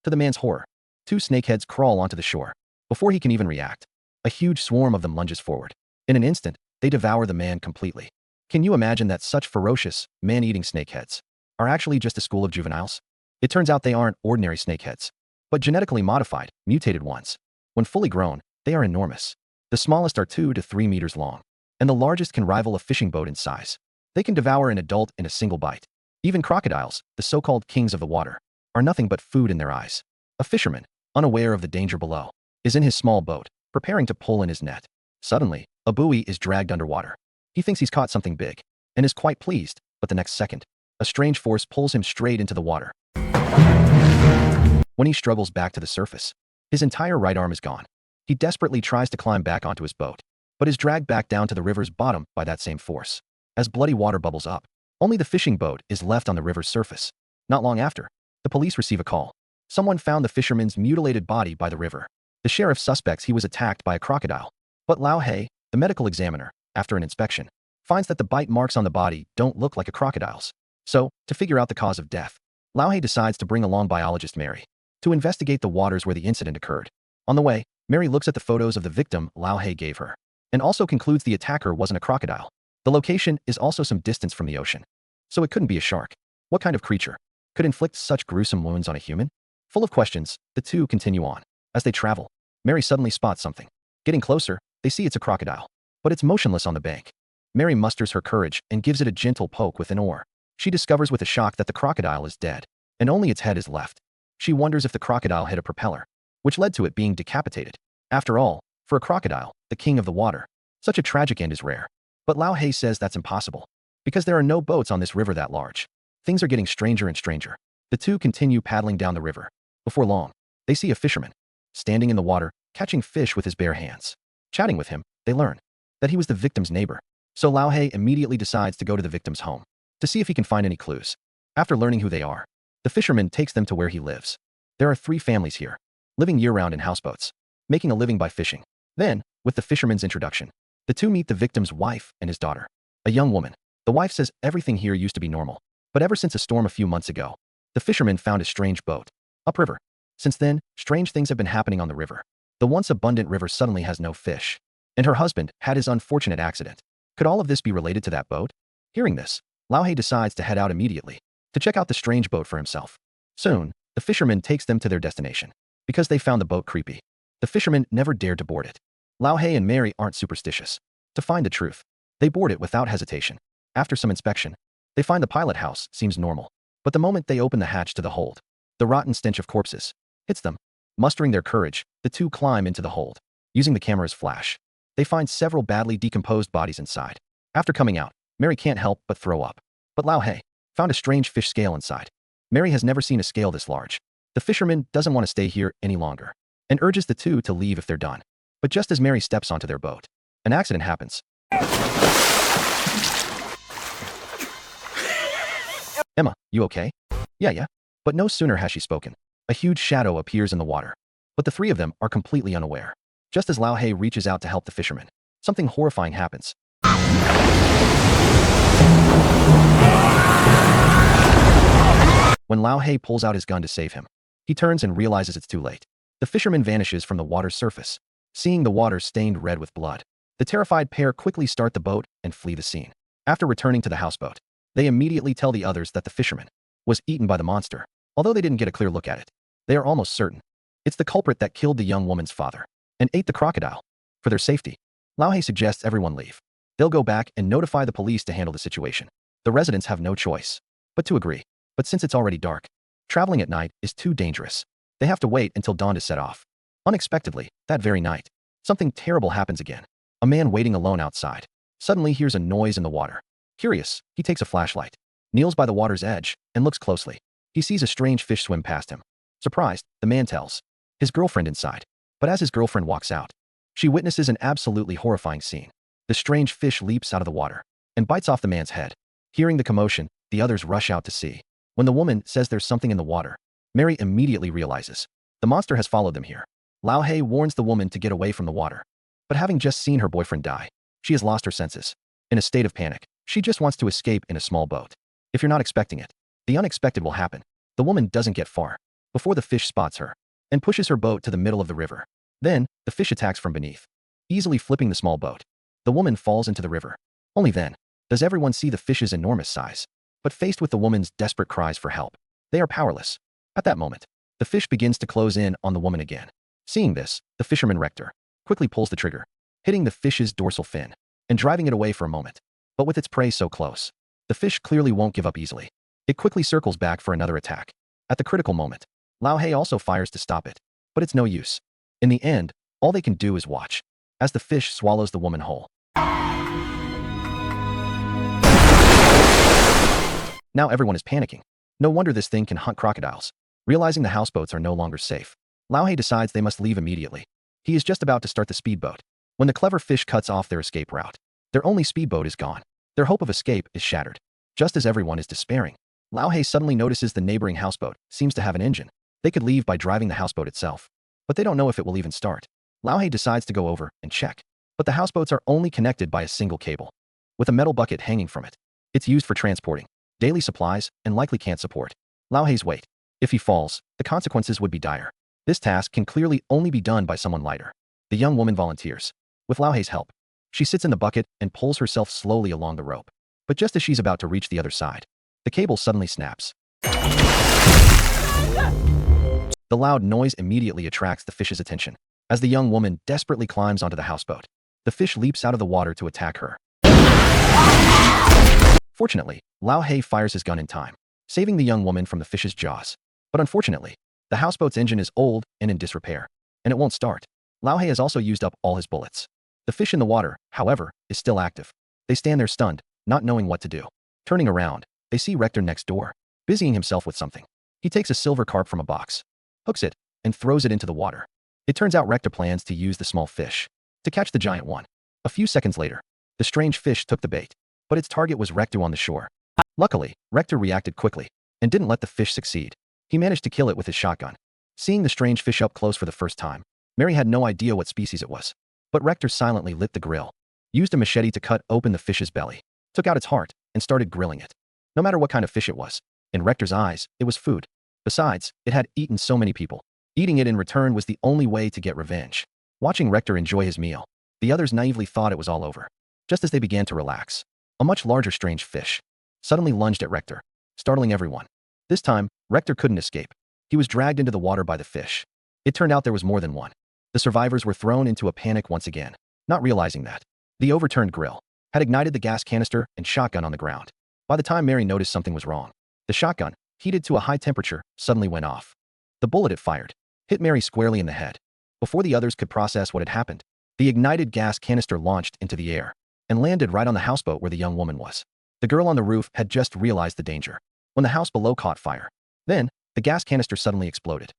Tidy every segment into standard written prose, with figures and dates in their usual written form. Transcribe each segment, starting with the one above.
To the man's horror, two snakeheads crawl onto the shore. Before he can even react, a huge swarm of them lunges forward. In an instant, they devour the man completely. Can you imagine that such ferocious, man-eating snakeheads are actually just a school of juveniles? It turns out they aren't ordinary snakeheads, but genetically modified, mutated ones. When fully grown, they are enormous. The smallest are 2 to 3 meters long, and the largest can rival a fishing boat in size. They can devour an adult in a single bite. Even crocodiles, the so-called kings of the water, are nothing but food in their eyes. A fisherman, unaware of the danger below, is in his small boat, preparing to pull in his net. Suddenly, a buoy is dragged underwater. He thinks he's caught something big, and is quite pleased, but the next second, a strange force pulls him straight into the water. When he struggles back to the surface, his entire right arm is gone. He desperately tries to climb back onto his boat, but is dragged back down to the river's bottom by that same force. As bloody water bubbles up, only the fishing boat is left on the river's surface. Not long after, the police receive a call. Someone found the fisherman's mutilated body by the river. The sheriff suspects he was attacked by a crocodile. But Lao He, the medical examiner, after an inspection, finds that the bite marks on the body don't look like a crocodile's. So, to figure out the cause of death, Lao He decides to bring along biologist Mary to investigate the waters where the incident occurred. On the way, Mary looks at the photos of the victim Lao He gave her, and also concludes the attacker wasn't a crocodile. The location is also some distance from the ocean, so it couldn't be a shark. What kind of creature could inflict such gruesome wounds on a human? Full of questions, the two continue on. As they travel, Mary suddenly spots something. Getting closer, they see it's a crocodile, but it's motionless on the bank. Mary musters her courage and gives it a gentle poke with an oar. She discovers with a shock that the crocodile is dead, and only its head is left. She wonders if the crocodile hit a propeller, which led to it being decapitated. After all, for a crocodile, the king of the water, such a tragic end is rare. But Lao He says that's impossible, because there are no boats on this river that large. Things are getting stranger and stranger. The two continue paddling down the river. Before long, they see a fisherman, standing in the water, catching fish with his bare hands. Chatting with him, they learn that he was the victim's neighbor. So Lao He immediately decides to go to the victim's home, to see if he can find any clues. After learning who they are, the fisherman takes them to where he lives. There are 3 families here, living year-round in houseboats, making a living by fishing. Then, with the fisherman's introduction, the two meet the victim's wife and his daughter, a young woman. The wife says everything here used to be normal, but ever since a storm a few months ago, the fisherman found a strange boat upriver. Since then, strange things have been happening on the river. The once abundant river suddenly has no fish, and her husband had his unfortunate accident. Could all of this be related to that boat? Hearing this, Lao He decides to head out immediately to check out the strange boat for himself. Soon, the fisherman takes them to their destination. Because they found the boat creepy, the fisherman never dared to board it. Lao He and Mary aren't superstitious. To find the truth, they board it without hesitation. After some inspection, they find the pilot house seems normal. But the moment they open the hatch to the hold, the rotten stench of corpses hits them. Mustering their courage, the two climb into the hold. Using the camera's flash, they find several badly decomposed bodies inside. After coming out, Mary can't help but throw up. But Lao He found a strange fish scale inside. Mary has never seen a scale this large. The fisherman doesn't want to stay here any longer and urges the two to leave if they're done. But just as Mary steps onto their boat, an accident happens. Emma, you okay? Yeah. But no sooner has she spoken, a huge shadow appears in the water. But the 3 of them are completely unaware. Just as Lao He reaches out to help the fisherman, something horrifying happens. When Lao He pulls out his gun to save him, he turns and realizes it's too late. The fisherman vanishes from the water's surface, seeing the water stained red with blood. The terrified pair quickly start the boat and flee the scene. After returning to the houseboat, they immediately tell the others that the fisherman was eaten by the monster. Although they didn't get a clear look at it, they are almost certain it's the culprit that killed the young woman's father and ate the crocodile. For their safety, Lao He suggests everyone leave. They'll go back and notify the police to handle the situation. The residents have no choice but to agree. But since it's already dark, traveling at night is too dangerous. They have to wait until dawn to set off. Unexpectedly, that very night, something terrible happens again. A man waiting alone outside suddenly hears a noise in the water. Curious, he takes a flashlight, kneels by the water's edge, and looks closely. He sees a strange fish swim past him. Surprised, the man tells his girlfriend inside. But as his girlfriend walks out, she witnesses an absolutely horrifying scene. The strange fish leaps out of the water and bites off the man's head. Hearing the commotion, the others rush out to see. When the woman says there's something in the water, Mary immediately realizes the monster has followed them here. Lao He warns the woman to get away from the water. But having just seen her boyfriend die, she has lost her senses. In a state of panic, she just wants to escape in a small boat. If you're not expecting it, the unexpected will happen. The woman doesn't get far before the fish spots her and pushes her boat to the middle of the river. Then, the fish attacks from beneath, easily flipping the small boat. The woman falls into the river. Only then does everyone see the fish's enormous size. But faced with the woman's desperate cries for help, they are powerless. At that moment, the fish begins to close in on the woman again. Seeing this, the fisherman Rector quickly pulls the trigger, hitting the fish's dorsal fin and driving it away for a moment. But with its prey so close, the fish clearly won't give up easily. It quickly circles back for another attack. At the critical moment, Lao He also fires to stop it, but it's no use. In the end, all they can do is watch as the fish swallows the woman whole. Now everyone is panicking. No wonder this thing can hunt crocodiles. Realizing the houseboats are no longer safe, Lao He decides they must leave immediately. He is just about to start the speedboat when the clever fish cuts off their escape route. Their only speedboat is gone. Their hope of escape is shattered. Just as everyone is despairing, Lao He suddenly notices the neighboring houseboat seems to have an engine. They could leave by driving the houseboat itself, but they don't know if it will even start. Lao He decides to go over and check, but the houseboats are only connected by a single cable, with a metal bucket hanging from it. It's used for transporting daily supplies and likely can't support Lao He's weight. If he falls, the consequences would be dire. This task can clearly only be done by someone lighter. The young woman volunteers. With Lao He's help, she sits in the bucket and pulls herself slowly along the rope. But just as she's about to reach the other side, the cable suddenly snaps. The loud noise immediately attracts the fish's attention. As the young woman desperately climbs onto the houseboat, the fish leaps out of the water to attack her. Fortunately, Lao He fires his gun in time, saving the young woman from the fish's jaws. But unfortunately, the houseboat's engine is old and in disrepair, and it won't start. Lao He has also used up all his bullets. The fish in the water, however, is still active. They stand there stunned, not knowing what to do. Turning around, they see Rector next door, busying himself with something. He takes a silver carp from a box, hooks it, and throws it into the water. It turns out Rector plans to use the small fish to catch the giant one. A few seconds later, the strange fish took the bait, but its target was Rector on the shore. Luckily, Rector reacted quickly and didn't let the fish succeed. He managed to kill it with his shotgun. Seeing the strange fish up close for the first time, Mary had no idea what species it was. But Rector silently lit the grill, used a machete to cut open the fish's belly, took out its heart, and started grilling it. No matter what kind of fish it was, in Rector's eyes, it was food. Besides, it had eaten so many people. Eating it in return was the only way to get revenge. Watching Rector enjoy his meal, the others naively thought it was all over. Just as they began to relax, a much larger strange fish suddenly lunged at Rector, startling everyone. This time, Rector couldn't escape. He was dragged into the water by the fish. It turned out there was more than one. The survivors were thrown into a panic once again, not realizing that the overturned grill had ignited the gas canister and shotgun on the ground. By the time Mary noticed something was wrong, the shotgun, heated to a high temperature, suddenly went off. The bullet it fired hit Mary squarely in the head. Before the others could process what had happened, the ignited gas canister launched into the air and landed right on the houseboat where the young woman was. The girl on the roof had just realized the danger when the house below caught fire. Then, the gas canister suddenly exploded.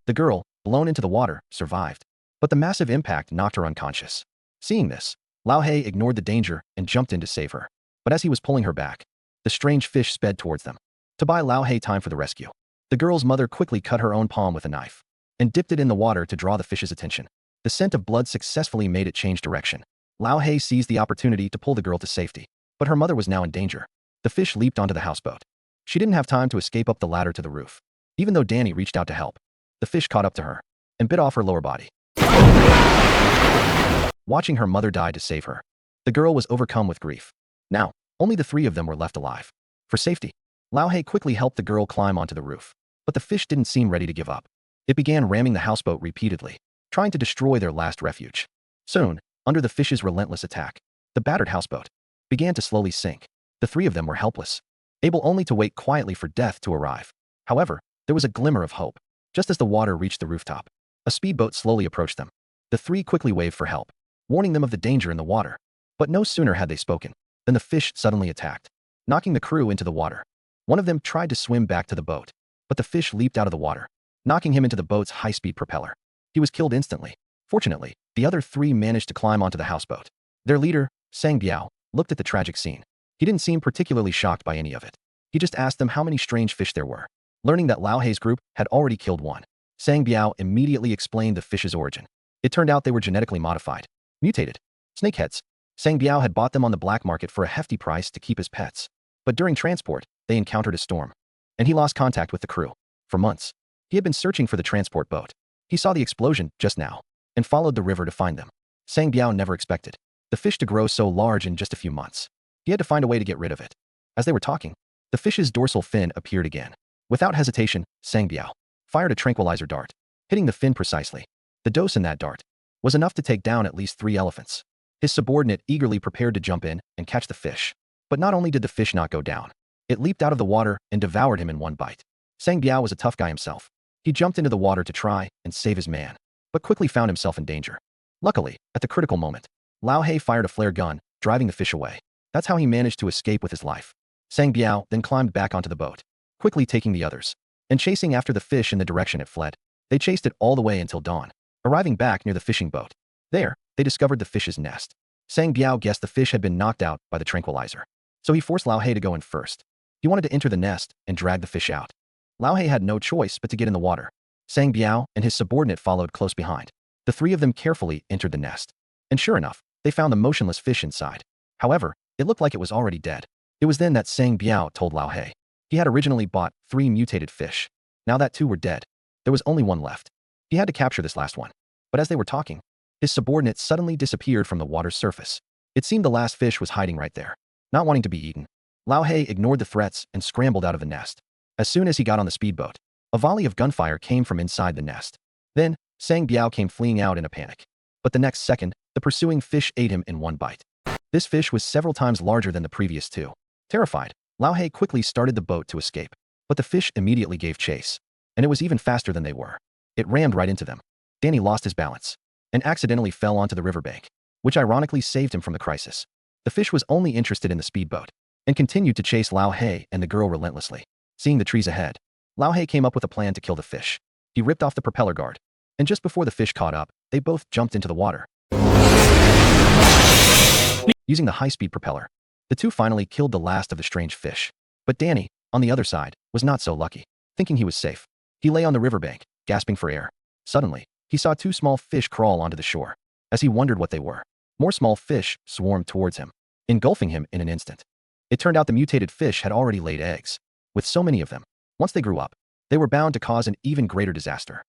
The girl, blown into the water, survived, but the massive impact knocked her unconscious. Seeing this, Lao He ignored the danger and jumped in to save her. But as he was pulling her back, the strange fish sped towards them. To buy Lao He time for the rescue, the girl's mother quickly cut her own palm with a knife and dipped it in the water to draw the fish's attention. The scent of blood successfully made it change direction. Lao He seized the opportunity to pull the girl to safety, but her mother was now in danger. The fish leaped onto the houseboat. She didn't have time to escape up the ladder to the roof. Even though Danny reached out to help, the fish caught up to her and bit off her lower body. Watching her mother die to save her, the girl was overcome with grief. Now, only the three of them were left alive. For safety, Lao He quickly helped the girl climb onto the roof, but the fish didn't seem ready to give up. It began ramming the houseboat repeatedly, trying to destroy their last refuge. Soon, under the fish's relentless attack, the battered houseboat began to slowly sink. The three of them were helpless, able only to wait quietly for death to arrive. However, there was a glimmer of hope. Just as the water reached the rooftop, a speedboat slowly approached them. The three quickly waved for help, warning them of the danger in the water. But no sooner had they spoken than the fish suddenly attacked, knocking the crew into the water. One of them tried to swim back to the boat, but the fish leaped out of the water, knocking him into the boat's high-speed propeller. He was killed instantly. Fortunately, the other three managed to climb onto the houseboat. Their leader, Sang Biao, looked at the tragic scene. He didn't seem particularly shocked by any of it. He just asked them how many strange fish there were. Learning that Lao He's group had already killed one, Sang Biao immediately explained the fish's origin. It turned out they were genetically modified, mutated snakeheads. Sang Biao had bought them on the black market for a hefty price to keep as pets. But during transport, they encountered a storm, and he lost contact with the crew. For months, he had been searching for the transport boat. He saw the explosion just now and followed the river to find them. Sang Biao never expected the fish to grow so large in just a few months. He had to find a way to get rid of it. As they were talking, the fish's dorsal fin appeared again. Without hesitation, Sang Biao fired a tranquilizer dart, hitting the fin precisely. The dose in that dart was enough to take down at least 3 elephants. His subordinate eagerly prepared to jump in and catch the fish. But not only did the fish not go down, it leaped out of the water and devoured him in one bite. Sang Biao was a tough guy himself. He jumped into the water to try and save his man, but quickly found himself in danger. Luckily, at the critical moment, Lao He fired a flare gun, driving the fish away. That's how he managed to escape with his life. Sang Biao then climbed back onto the boat, quickly taking the others, and chasing after the fish in the direction it fled. They chased it all the way until dawn, arriving back near the fishing boat. There, they discovered the fish's nest. Sang Biao guessed the fish had been knocked out by the tranquilizer, so he forced Lao He to go in first. He wanted to enter the nest and drag the fish out. Lao He had no choice but to get in the water. Sang Biao and his subordinate followed close behind. The 3 of them carefully entered the nest. And sure enough, they found the motionless fish inside. However, it looked like it was already dead. It was then that Sang Biao told Lao He. He had originally bought 3 mutated fish. Now that 2 were dead, there was only 1 left. He had to capture this last one. But as they were talking, his subordinate suddenly disappeared from the water's surface. It seemed the last fish was hiding right there, not wanting to be eaten. Lao He ignored the threats and scrambled out of the nest. As soon as he got on the speedboat, a volley of gunfire came from inside the nest. Then, Sang Biao came fleeing out in a panic. But the next second, the pursuing fish ate him in one bite. This fish was several times larger than the previous 2. Terrified, Lao He quickly started the boat to escape. But the fish immediately gave chase. And it was even faster than they were. It rammed right into them. Danny lost his balance and accidentally fell onto the riverbank, which ironically saved him from the crisis. The fish was only interested in the speedboat and continued to chase Lao He and the girl relentlessly. Seeing the trees ahead, Lao He came up with a plan to kill the fish. He ripped off the propeller guard, and just before the fish caught up, they both jumped into the water. Using the high-speed propeller, the 2 finally killed the last of the strange fish. But Danny, on the other side, was not so lucky. Thinking he was safe, he lay on the riverbank, gasping for air. Suddenly, he saw 2 small fish crawl onto the shore. As he wondered what they were, more small fish swarmed towards him, engulfing him in an instant. It turned out the mutated fish had already laid eggs. With so many of them, once they grew up, they were bound to cause an even greater disaster.